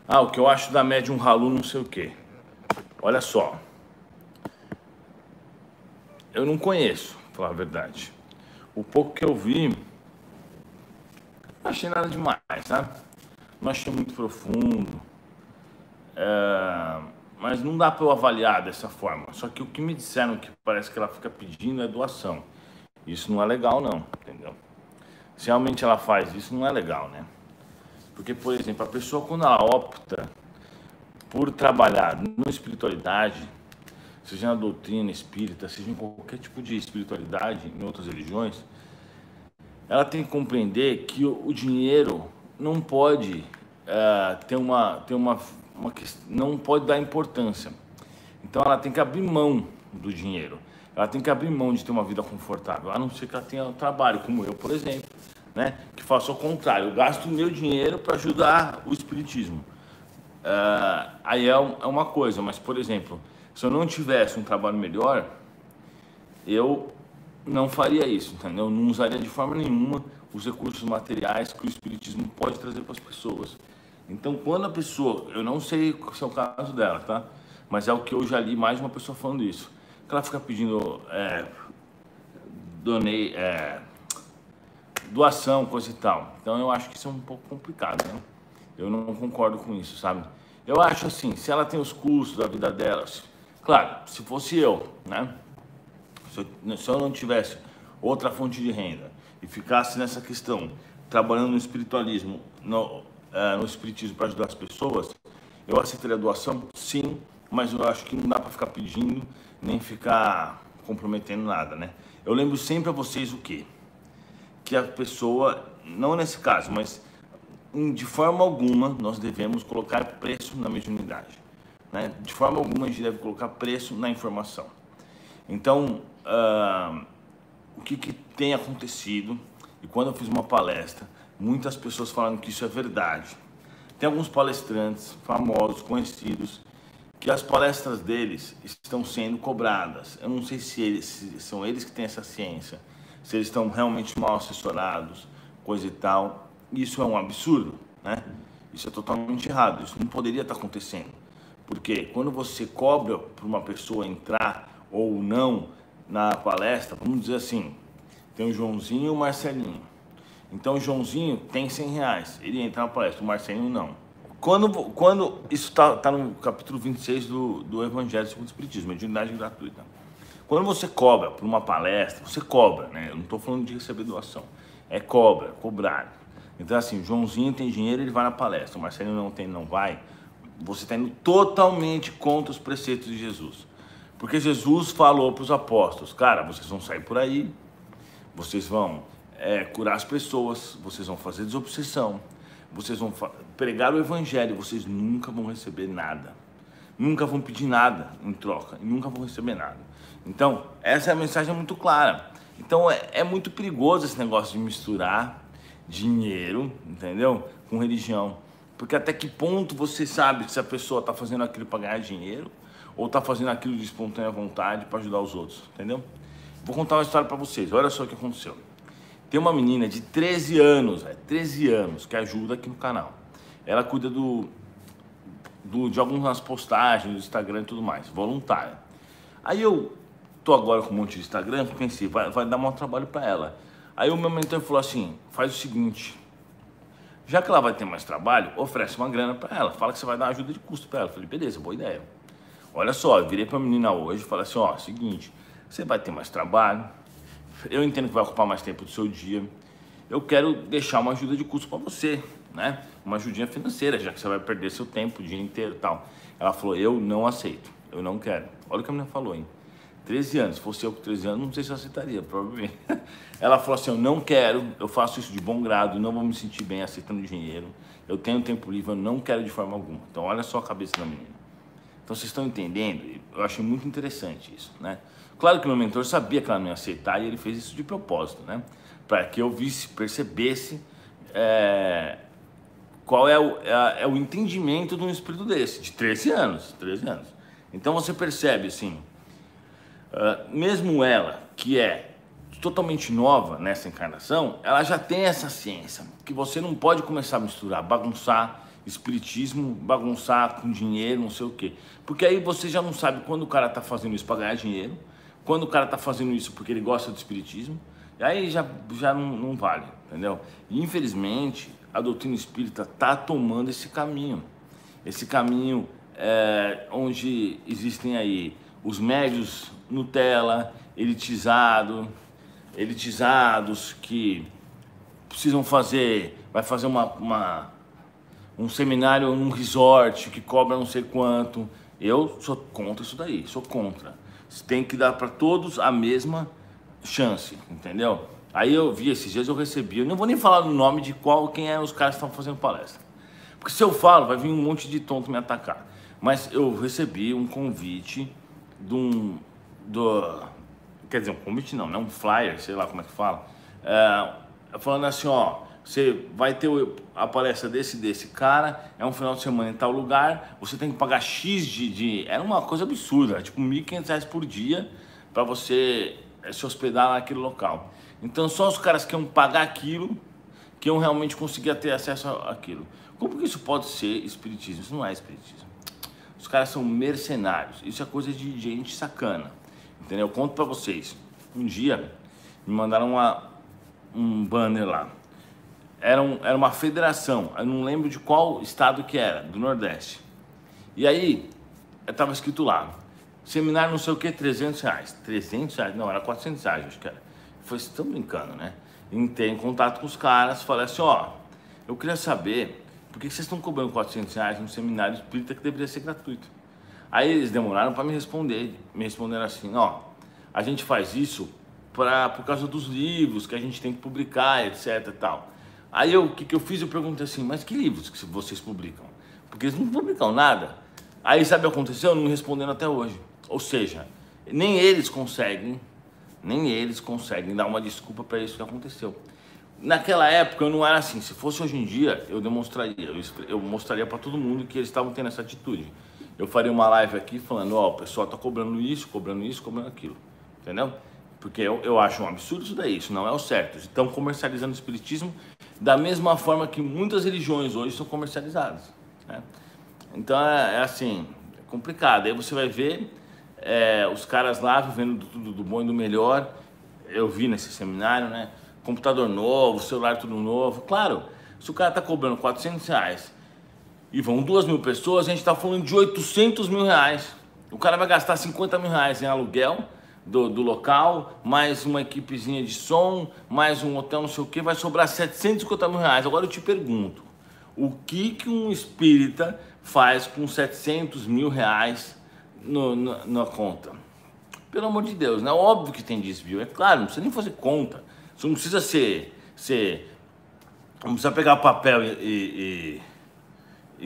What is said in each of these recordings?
Ah, o que eu acho da médium Halu não sei o quê. Olha só, eu não conheço, pra falar a verdade. O pouco que eu vi, não achei nada demais, sabe? Não achei muito profundo. Mas não dá para eu avaliar dessa forma. Só que o que me disseram que parece que ela fica pedindo é doação. Isso não é legal, não, entendeu? Se realmente ela faz isso, não é legal, né? Porque, por exemplo, a pessoa quando ela opta por trabalhar na espiritualidade, seja na doutrina espírita, seja em qualquer tipo de espiritualidade em outras religiões, ela tem que compreender que o dinheiro não pode não pode dar importância. Então ela tem que abrir mão do dinheiro. Ela tem que abrir mão de ter uma vida confortável, a não ser que ela tenha um trabalho, como eu, por exemplo, né? Que faço ao contrário, eu gasto o meu dinheiro para ajudar o espiritismo. Aí é uma coisa, mas por exemplo, se eu não tivesse um trabalho melhor, eu não faria isso, entendeu? Eu não usaria de forma nenhuma os recursos materiais que o espiritismo pode trazer para as pessoas. Então, quando a pessoa, eu não sei se é o caso dela, tá? Mas é o que eu já li mais de uma pessoa falando isso, que ela fica pedindo donei, doação, coisa e tal. Então, eu acho que isso é um pouco complicado, né? Eu não concordo com isso, sabe? Eu acho assim, se ela tem os custos da vida delas, claro, se fosse eu, né? Se eu não tivesse outra fonte de renda e ficasse nessa questão, trabalhando no espiritualismo, no espiritismo para ajudar as pessoas, eu aceitaria a doação, sim, mas eu acho que não dá para ficar pedindo, nem ficar comprometendo nada, né? Eu lembro sempre a vocês o quê? Que a pessoa, não nesse caso, mas de forma alguma nós devemos colocar preço na mediunidade, né? De forma alguma a gente deve colocar preço na informação. Então, o que tem acontecido, e quando eu fiz uma palestra, muitas pessoas falaram que isso é verdade. Tem alguns palestrantes famosos, conhecidos, que as palestras deles estão sendo cobradas. Eu não sei se são eles que têm essa ciência, se eles estão realmente mal assessorados, coisa e tal. Isso é um absurdo, né? Isso é totalmente errado, isso não poderia estar acontecendo. Porque quando você cobra para uma pessoa entrar ou não na palestra, vamos dizer assim, tem o Joãozinho e o Marcelinho. Então o Joãozinho tem R$ 100, ele entra na palestra, o Marcelinho não. Quando isso tá no capítulo 26 do Evangelho segundo o Espiritismo, mediunidade gratuita. Quando você cobra por uma palestra, você cobra, né? Eu não estou falando de receber doação, é cobrar. Então assim, o Joãozinho tem dinheiro, ele vai na palestra, o Marcelinho não tem, não vai. Você está indo totalmente contra os preceitos de Jesus. Porque Jesus falou para os apóstolos, cara, vocês vão sair por aí, vocês vão curar as pessoas, vocês vão fazer desobsessão, vocês vão pregar o evangelho, vocês nunca vão receber nada. Nunca vão pedir nada em troca, e nunca vão receber nada. Então, essa é a mensagem muito clara. Então, é muito perigoso esse negócio de misturar dinheiro, entendeu? Com religião. Porque até que ponto você sabe se a pessoa está fazendo aquilo para ganhar dinheiro ou está fazendo aquilo de espontânea vontade para ajudar os outros, entendeu? Vou contar uma história para vocês, olha só o que aconteceu. Tem uma menina de 13 anos, 13 anos, que ajuda aqui no canal. Ela cuida de algumas postagens do Instagram e tudo mais, voluntária. Aí eu tô agora com um monte de Instagram, pensei, vai dar mau trabalho para ela. Aí o meu mentor falou assim, faz o seguinte, já que ela vai ter mais trabalho, oferece uma grana para ela, fala que você vai dar ajuda de custo para ela. Eu falei, beleza, boa ideia. Olha só, eu virei para a menina hoje e falei assim, ó, seguinte, você vai ter mais trabalho, eu entendo que vai ocupar mais tempo do seu dia, eu quero deixar uma ajuda de custo para você, né? Uma ajudinha financeira, já que você vai perder seu tempo o dia inteiro e tal. Ela falou, eu não aceito, eu não quero. Olha o que a menina falou, hein? 13 anos, se fosse eu com 13 anos, não sei se eu aceitaria, provavelmente. Ela falou assim, eu não quero, eu faço isso de bom grado, não vou me sentir bem aceitando dinheiro, eu tenho tempo livre, eu não quero de forma alguma. Então olha só a cabeça da menina. Então vocês estão entendendo? Eu achei muito interessante isso, né? Claro que meu mentor sabia que ela não ia aceitar e ele fez isso de propósito, né? Para que eu percebesse qual é o entendimento de um espírito desse, de 13 anos, 13 anos. Então você percebe assim, mesmo ela, que é totalmente nova nessa encarnação, ela já tem essa ciência, que você não pode começar a misturar, bagunçar espiritismo, bagunçar com dinheiro, não sei o quê. Porque aí você já não sabe quando o cara tá fazendo isso para ganhar dinheiro, quando o cara tá fazendo isso porque ele gosta do espiritismo, e aí já não vale, entendeu? E infelizmente a doutrina espírita tá tomando esse caminho. Esse caminho onde existem aí os médios Nutella, elitizados que precisam vai fazer um seminário num resort que cobra não sei quanto. Eu sou contra isso daí, sou contra. Você tem que dar para todos a mesma chance, entendeu? Aí eu vi esses dias, eu recebi, eu não vou nem falar no nome de quem é os caras que estão fazendo palestra. Porque se eu falo, vai vir um monte de tonto me atacar. Mas eu recebi um convite quer dizer, um convite não, um flyer, sei lá como é que fala, falando assim, ó, você vai ter a palestra desse cara, é um final de semana em tal lugar, você tem que pagar X era uma coisa absurda, tipo R$ 1.500 por dia para você se hospedar naquele local. Então só os caras que iam pagar aquilo, que iam realmente conseguir ter acesso àquilo. Como que isso pode ser espiritismo? Isso não é espiritismo. Os caras são mercenários, isso é coisa de gente sacana, entendeu? Eu conto pra vocês, um dia me mandaram um banner lá, era uma federação, eu não lembro de qual estado que era, do Nordeste, e aí estava escrito lá, seminário não sei o que, R$ 300, não, era R$ 400, acho que era. Foi, vocês estão brincando, né? Entrei em contato com os caras, falei assim, ó, eu queria saber por que vocês estão cobrando R$ 400 num seminário espírita que deveria ser gratuito. Aí eles demoraram para me responderam assim, ó, a gente faz isso por causa dos livros que a gente tem que publicar, etc e tal. Aí o que eu fiz? Eu perguntei assim, mas que livros que vocês publicam? Porque eles não publicam nada. Aí sabe o que aconteceu? Não me responderam até hoje. Ou seja, nem eles conseguem dar uma desculpa para isso que aconteceu. Naquela época eu não era assim. Se fosse hoje em dia, eu mostraria para todo mundo que eles estavam tendo essa atitude. Eu faria uma live aqui falando, ó, o pessoal tá cobrando isso, cobrando aquilo, entendeu? Porque eu acho um absurdo isso daí, isso não é o certo. Estão comercializando o espiritismo da mesma forma que muitas religiões hoje são comercializadas, né? Então é assim, é complicado. Aí você vai ver os caras lá vivendo tudo do bom e do melhor. Eu vi nesse seminário, né? Computador novo, celular tudo novo. Claro, se o cara tá cobrando R$ 400 e vão 2.000 pessoas, a gente tá falando de R$ 800 mil. O cara vai gastar R$ 50 mil em aluguel do local, mais uma equipezinha de som, mais um hotel, não sei o que, vai sobrar R$ 750 mil. Agora eu te pergunto, o que um espírita faz com R$ 700 mil na conta? Pelo amor de Deus, né? Óbvio que tem desvio, é claro, não precisa nem fazer conta. Você não precisa não precisa pegar papel e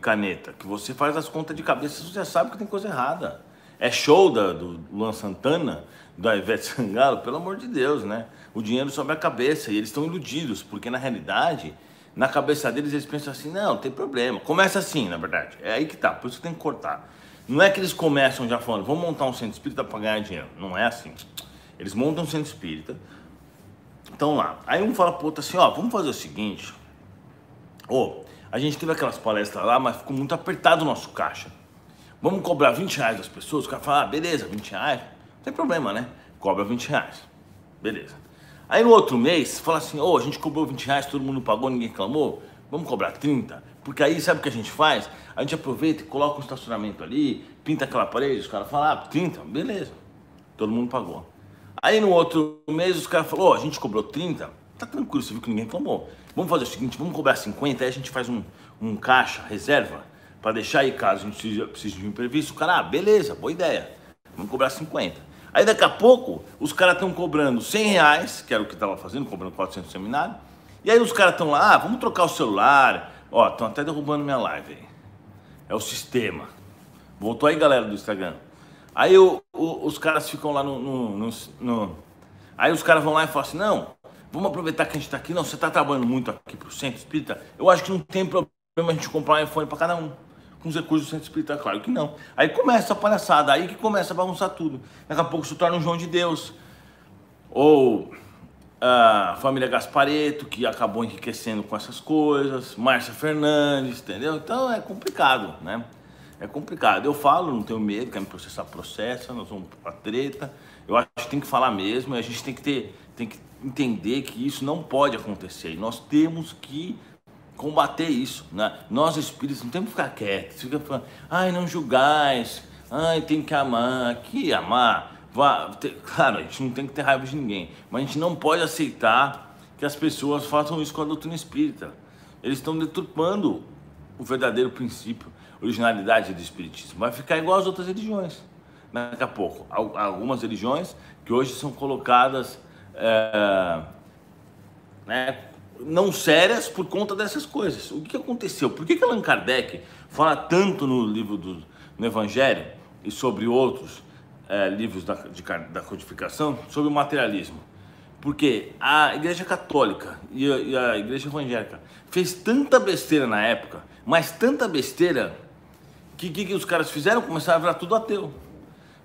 caneta, que você faz as contas de cabeça, você já sabe que tem coisa errada. É show do Luan Santana, da Ivete Sangalo, pelo amor de Deus, né? O dinheiro sobe a cabeça e eles estão iludidos, porque na realidade, na cabeça deles, eles pensam assim, não tem problema. Começa assim, na verdade, é aí que tá, por isso que tem que cortar. Não é que eles começam já falando, vamos montar um centro espírita para ganhar dinheiro. Não é assim. Eles montam um centro espírita, estão lá. Aí um fala pro outro assim, ó, vamos fazer o seguinte, a gente teve aquelas palestras lá, mas ficou muito apertado o nosso caixa. Vamos cobrar R$ 20 das pessoas? O cara fala, beleza, R$ 20, não tem problema, né? Cobra R$ 20, beleza. Aí no outro mês, fala assim, a gente cobrou R$ 20, todo mundo pagou, ninguém reclamou, vamos cobrar 30, porque aí sabe o que a gente faz? A gente aproveita e coloca um estacionamento ali, pinta aquela parede, os caras falam, 30, beleza, todo mundo pagou. Aí no outro mês os caras falaram, a gente cobrou 30, tá tranquilo, você viu que ninguém reclamou. Vamos fazer o seguinte, vamos cobrar 50, aí a gente faz um caixa, reserva, para deixar aí caso a gente precise de um imprevisto. O cara, beleza, boa ideia, vamos cobrar 50. Aí daqui a pouco, os caras estão cobrando R$ 100, que era o que estava fazendo, cobrando 400 no seminário. E aí os caras estão lá, vamos trocar o celular. Estão até derrubando minha live aí. É o sistema. Voltou aí, galera do Instagram. Aí os caras ficam lá Aí os caras vão lá e falam assim, não, vamos aproveitar que a gente está aqui. Não, você está trabalhando muito aqui pro Centro Espírita. Eu acho que não tem problema a gente comprar um iPhone para cada um. Com os recursos do Centro Espírita, claro que não. Aí começa a palhaçada, aí que começa a bagunçar tudo. Daqui a pouco se torna um João de Deus. Ou a família Gasparetto, que acabou enriquecendo com essas coisas, Márcia Fernandes, entendeu? Então é complicado, né? É complicado. Eu falo, não tenho medo, quer me processar, processa, nós vamos pra treta. Eu acho que tem que falar mesmo, a gente tem que entender que isso não pode acontecer. E nós temos que combater isso, né? Nós espíritos não temos que ficar quietos, fica falando, ai, não julgais, ai, tem que amar, que amar. Claro, a gente não tem que ter raiva de ninguém, mas a gente não pode aceitar que as pessoas façam isso com a doutrina espírita. Eles estão deturpando o verdadeiro princípio, originalidade do espiritismo. Vai ficar igual às outras religiões. Daqui a pouco, algumas religiões que hoje são colocadas né, não sérias por conta dessas coisas. O que aconteceu? Por que Allan Kardec fala tanto no livro no Evangelho e sobre outros livros da codificação sobre o materialismo? Porque a Igreja Católica e a Igreja Evangélica fez tanta besteira na época, mas tanta besteira, que os caras fizeram? Começaram a virar tudo ateu.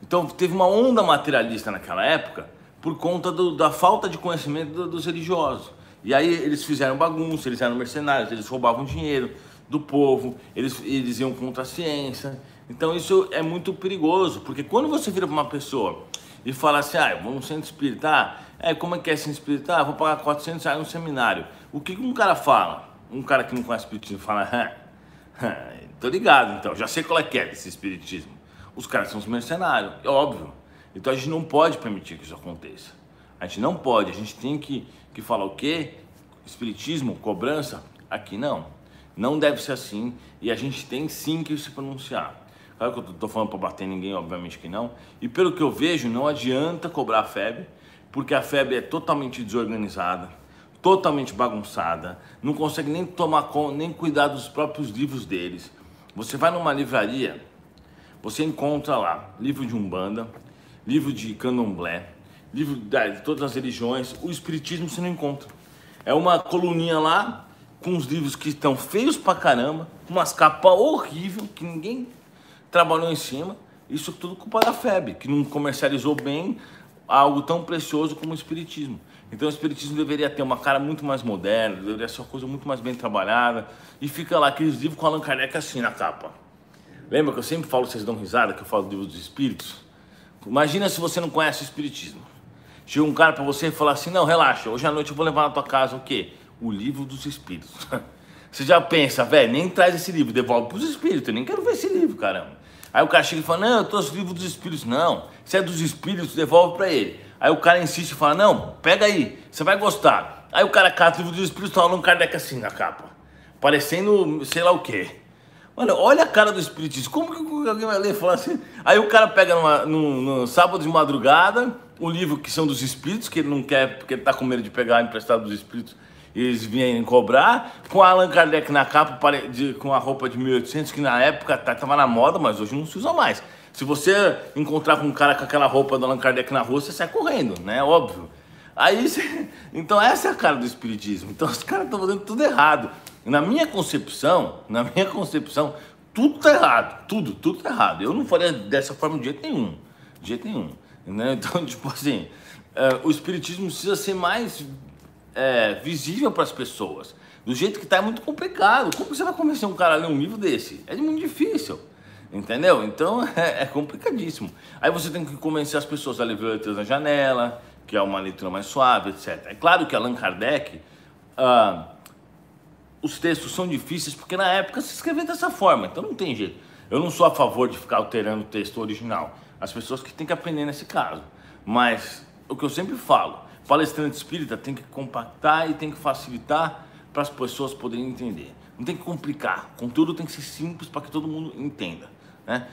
Então teve uma onda materialista naquela época por conta da falta de conhecimento dos religiosos. E aí eles fizeram bagunça, eles eram mercenários, eles roubavam dinheiro do povo, eles iam contra a ciência. Então isso é muito perigoso, porque quando você vira para uma pessoa e fala assim, vou no centro espírita, como é que é centro espírita? Vou pagar 400 reais no seminário. O que um cara fala? Um cara que não conhece espiritismo fala, tô ligado então, já sei qual é que é desse espiritismo. Os caras são os mercenários, é óbvio. Então a gente não pode permitir que isso aconteça. A gente não pode, a gente tem que falar o quê? Espiritismo, cobrança? Aqui não. Não deve ser assim e a gente tem sim que se pronunciar. Claro que eu tô falando para bater em ninguém, obviamente que não. E pelo que eu vejo, não adianta cobrar a FEB, porque a FEB é totalmente desorganizada, totalmente bagunçada, não consegue nem tomar conta, nem cuidar dos próprios livros deles. Você vai numa livraria, você encontra lá livro de Umbanda, livro de Candomblé, livro de todas as religiões. O espiritismo você não encontra. É uma coluninha lá com os livros que estão feios pra caramba, com umas capas horríveis que ninguém trabalhou em cima. Isso tudo culpa da FEB, que não comercializou bem algo tão precioso como o espiritismo. Então o espiritismo deveria ter uma cara muito mais moderna, deveria ser uma coisa muito mais bem trabalhada. E fica lá aqueles livros com Allan Kardec assim na capa. Lembra que eu sempre falo, vocês dão risada, que eu falo do livro dos espíritos? Imagina se você não conhece o espiritismo. Chega um cara pra você e fala assim, não, relaxa, hoje à noite eu vou levar na tua casa o quê? O livro dos espíritos. Você já pensa, velho, nem traz esse livro, devolve pros espíritos, eu nem quero ver esse livro, caramba. Aí o cara chega e fala, não, eu trouxe o livro dos espíritos. Não, se é dos espíritos, devolve pra ele. Aí o cara insiste e fala, não, pega aí, você vai gostar. Aí o cara cata o livro dos espíritos e fala um Kardec assim na capa, parecendo sei lá o quê. Mano, olha a cara do espiritismo, como que alguém vai ler e falar assim? Aí o cara pega no sábado de madrugada, um livro que são dos espíritos, que ele não quer, porque ele tá com medo de pegar emprestado dos espíritos, e eles vêm cobrar, com Allan Kardec na capa, com a roupa de 1800, que na época tava na moda, mas hoje não se usa mais. Se você encontrar com um cara com aquela roupa do Allan Kardec na rua, você sai correndo, né? Óbvio. Aí, então essa é a cara do espiritismo. Então os caras estão fazendo tudo errado. Na minha concepção, tudo tá errado. Tudo tá errado. Eu não faria dessa forma de jeito nenhum. De jeito nenhum. Né? Então, tipo assim, o espiritismo precisa ser mais visível para as pessoas. Do jeito que tá é muito complicado. Como você vai convencer um cara a ler um livro desse? É muito difícil. Entendeu? Então é complicadíssimo. Aí você tem que convencer as pessoas a ler Violetas na Janela, que é uma leitura mais suave, etc. É claro que Allan Kardec, os textos são difíceis porque na época se escrevia dessa forma, então não tem jeito. Eu não sou a favor de ficar alterando o texto original. As pessoas que têm que aprender nesse caso. Mas o que eu sempre falo, palestrante espírita tem que compactar e tem que facilitar para as pessoas poderem entender. Não tem que complicar. O conteúdo tem que ser simples para que todo mundo entenda. Né?